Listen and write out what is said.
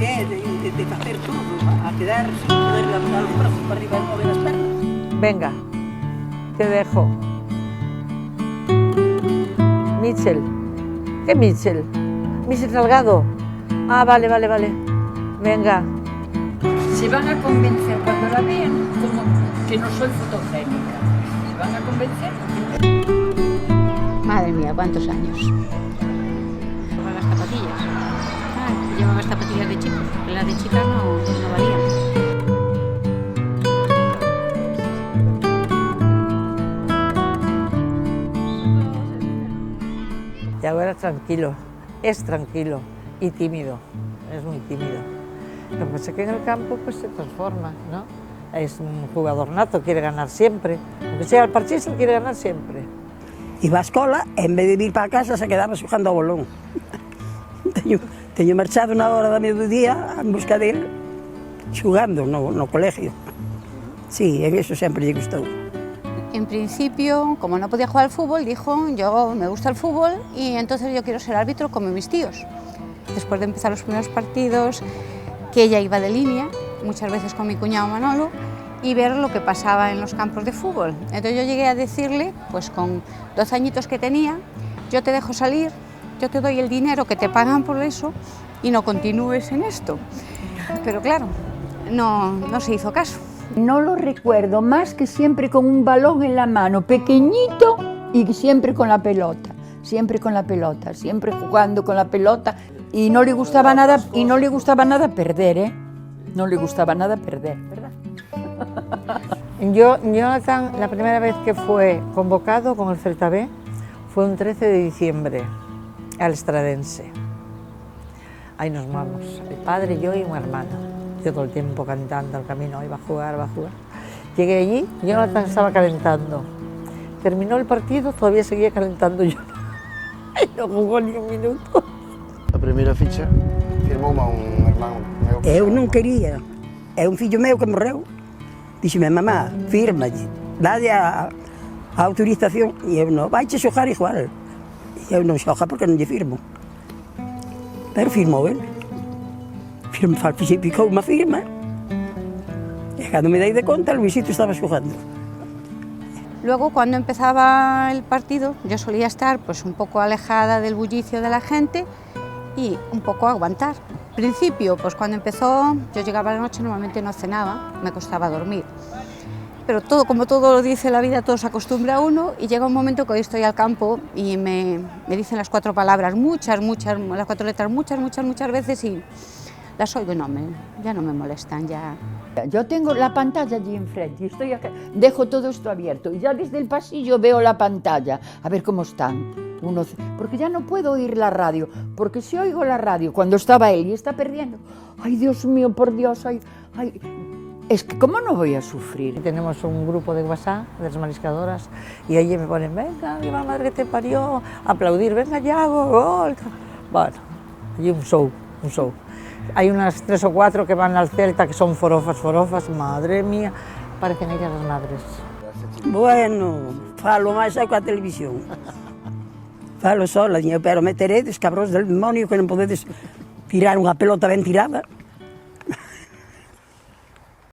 que de facer todo, a quedar sin poder levantar os brazos para arriba e mover as pernas. Venga, te dejo. Michel. ¿Qué Michel? Michel Salgado. Ah, vale. Venga. Se van a convencer cuando la vean como que no soy fotogénica. Se van a convencer. Madre mía, ¿cuántos años? Llevaba las zapatillas. Llevaba las zapatillas de chico, porque las de chica no valían. Y ahora es tranquilo y tímido, es muy tímido. Lo que pasa es que en el campo pues se transforma, ¿no? Es un jugador nato, quiere ganar siempre. Aunque sea el parchís, él quiere ganar siempre. Iba á escola, en vez de ir para casa, se quedaba xogando ao bolón. Teño marchado na hora da mediodía en busca dele, xogando no colegio. Sí, en eso sempre lle gustou. En principio, como no podía jugar al fútbol, dijo, yo me gusta el fútbol y entonces yo quiero ser árbitro como mis tíos. Después de empezar los primeros partidos, que ella iba de línea, muchas veces con mi cuñado Manolo, y ver lo que pasaba en los campos de fútbol. Entonces yo llegué a decirle, pues con 12 añitos que tenía, yo te dejo salir, yo te doy el dinero que te pagan por eso y no continúes en esto. Pero claro, no se hizo caso. No lo recuerdo más que siempre con un balón en la mano, pequeñito y siempre con la pelota, siempre jugando con la pelota y no le gustaba nada perder, ¿eh? No le gustaba nada perder, ¿verdad? Jonathan, la primera vez que fue convocado con el Celta B fue un 13 de diciembre al Estradense. Ahí nos vamos, el padre, yo y un hermano. Yo todo el tiempo cantando al camino, iba a jugar. Llegué allí, Jonathan estaba calentando. Terminó el partido, todavía seguía calentando yo. Y no jugó ni un minuto. A primeira ficha firmou a un hermano meu. Eu non quería, é un fillo meu que morreu. Díxeme, mamá, fírmalle, dalle a autorización. E eu non, vaiche xojar igual. E eu non xoja porque non lle firmo. Pero firmou ele. Ficou unha firma. E cando me dei de conta, Luisito estaba xogando. Luego, cuando empezaba el partido, yo solía estar pues un poco alejada del bullicio de la gente y un poco aguantar. Al principio, pues cuando empezó, yo llegaba a la noche, normalmente no cenaba, me costaba dormir. Pero todo, como todo lo dice la vida, todo se acostumbra a uno y llega un momento que hoy estoy al campo y me dicen las 4 palabras, las 4 letras, muchas veces y las oigo y ya no me molestan, ya. Yo tengo la pantalla allí enfrente y estoy acá, dejo todo esto abierto y ya desde el pasillo veo la pantalla, a ver cómo están. Porque ya no puedo oír la radio, porque si oigo la radio cuando estaba él y está perdiendo, ay Dios mío, por Dios, ay, es que ¿cómo no voy a sufrir? Tenemos un grupo de WhatsApp de las mariscadoras y allí me ponen, venga, viva madre que te parió, aplaudir, venga Yago, gol. Bueno, allí un show. Hay unas 3 o 4 que van al Celta que son forofas, madre mía, parecen ellas las madres. Bueno, falo máis coa televisión. Falo sola, pero me teredes, cabróns del demonio, que non podedes tirar unha pelota ben tirada.